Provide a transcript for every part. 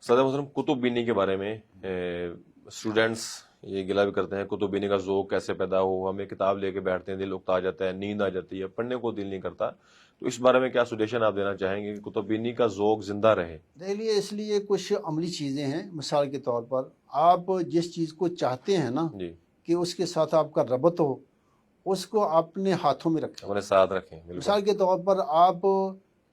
صدر محترم، کتب بینی کے بارے میں اسٹوڈینٹس یہ گلہ بھی کرتے ہیں کتب بینی کا ذوق کیسے پیدا ہو، ہمیں کتاب لے کے بیٹھتے ہیں دل اکتا جاتا ہے، نیند آ جاتی ہے، پڑھنے کو دل نہیں کرتا، تو اس بارے میں کیا سجیشن آپ دینا چاہیں گے کہ کتب بینی کا ذوق زندہ رہے؟ دیکھیے، اس لیے کچھ عملی چیزیں ہیں. مثال کے طور پر آپ جس چیز کو چاہتے ہیں نا جی، کہ اس کے ساتھ آپ کا ربط ہو، اس کو اپنے ہاتھوں میں رکھیں. اپنے ساتھ رکھیں. بالکل. مثال کے طور پر آپ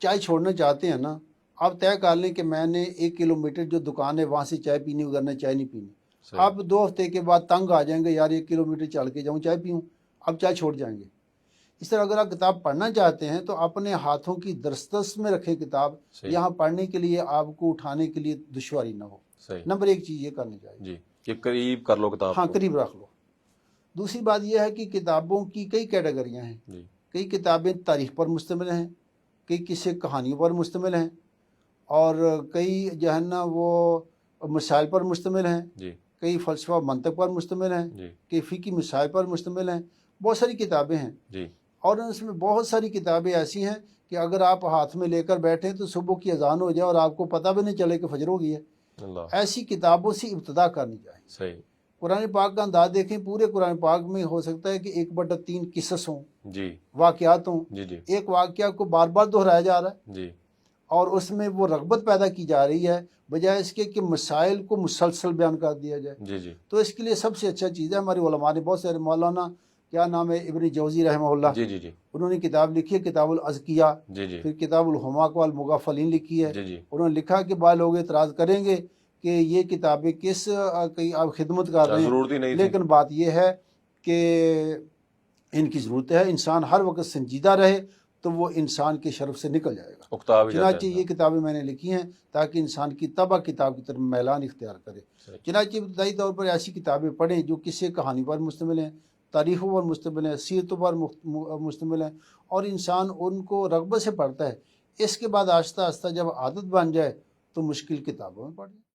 چائے چھوڑنا چاہتے ہیں نا، آپ طے کر لیں کہ میں نے 1 کلومیٹر جو دکان ہے وہاں سے چائے پینی، وغیرہ چائے نہیں پینی. صحیح. آپ 2 ہفتے کے بعد تنگ آ جائیں گے، یار 1 کلومیٹر چل کے جاؤں چائے پیوں، آپ چائے چھوڑ جائیں گے. اس طرح اگر آپ کتاب پڑھنا چاہتے ہیں تو اپنے ہاتھوں کی دسترس میں رکھیں کتاب. صحیح. یہاں پڑھنے کے لیے آپ کو اٹھانے کے لیے دشواری نہ ہو. صحیح. نمبر 1 چیز یہ کرنی چاہیے. جی، کہ قریب کر لو کتاب ہاں، کو. قریب رکھ لو. دوسری بات یہ ہے کہ کتابوں کی کئی کیٹیگریاں ہیں. جی. کئی کتابیں تاریخ پر مشتمل ہیں، کئی قصے کہانیوں پر مشتمل ہیں، اور کئی جو ہے نا وہ مسائل پر مشتمل ہیں. جی. کئی فلسفہ منطق پر مشتمل ہیں. جی. کئی فقہی مسائل پر مشتمل ہیں. بہت ساری کتابیں ہیں. جی. اور اس میں بہت ساری کتابیں ایسی ہیں کہ اگر آپ ہاتھ میں لے کر بیٹھیں تو صبح کی اذان ہو جائے اور آپ کو پتہ بھی نہیں چلے کہ فجر ہو گئی ہے. اللہ. ایسی کتابوں سے ابتدا کرنی چاہیے. صحیح. قرآن پاک کا انداز دیکھیں، پورے قرآن پاک میں ہو سکتا ہے کہ 1/3 قصص ہوں. جی. واقعات ہوں. جی. جی. ایک واقعہ کو بار بار دہرایا جا رہا ہے. جی. اور اس میں وہ رغبت پیدا کی جا رہی ہے، بجائے اس کے کہ مسائل کو مسلسل بیان کر دیا جائے. جی. جی. تو اس کے لیے سب سے اچھا چیز ہے، ہمارے علماء نے بہت سارے، مولانا کیا نام ہے، ابن جوزی رحمہ اللہ. جی. جی. جی. انہوں نے کتاب لکھی ہے کتاب الازکیہ. جی. جی. پھر کتاب الحماق والمغفلین لکھی ہے. جی. جی. انہوں نے لکھا کہ بعض لوگ اعتراض کریں گے کہ یہ کتابیں کس کی آپ خدمت کر رہے ضرورت ہی نہیں ہیں، تھی. لیکن بات یہ ہے کہ ان کی ضرورت ہے. انسان ہر وقت سنجیدہ رہے تو وہ انسان کے شرف سے نکل جائے گا. اکتا بھی جاتا چنانچہ ہے. یہ کتابیں میں نے لکھی ہیں تاکہ انسان کی طبع کتاب کی طرف میلان اختیار کرے. چنانچہ ابتدائی طور پر ایسی کتابیں پڑھیں جو کسی کہانی پر مشتمل ہیں، تاریخوں پر مشتمل ہیں، سیرتوں پر مشتمل ہیں، اور انسان ان کو رغبت سے پڑھتا ہے. اس کے بعد آہستہ آہستہ جب عادت بن جائے تو مشکل کتابوں میں پڑھیں.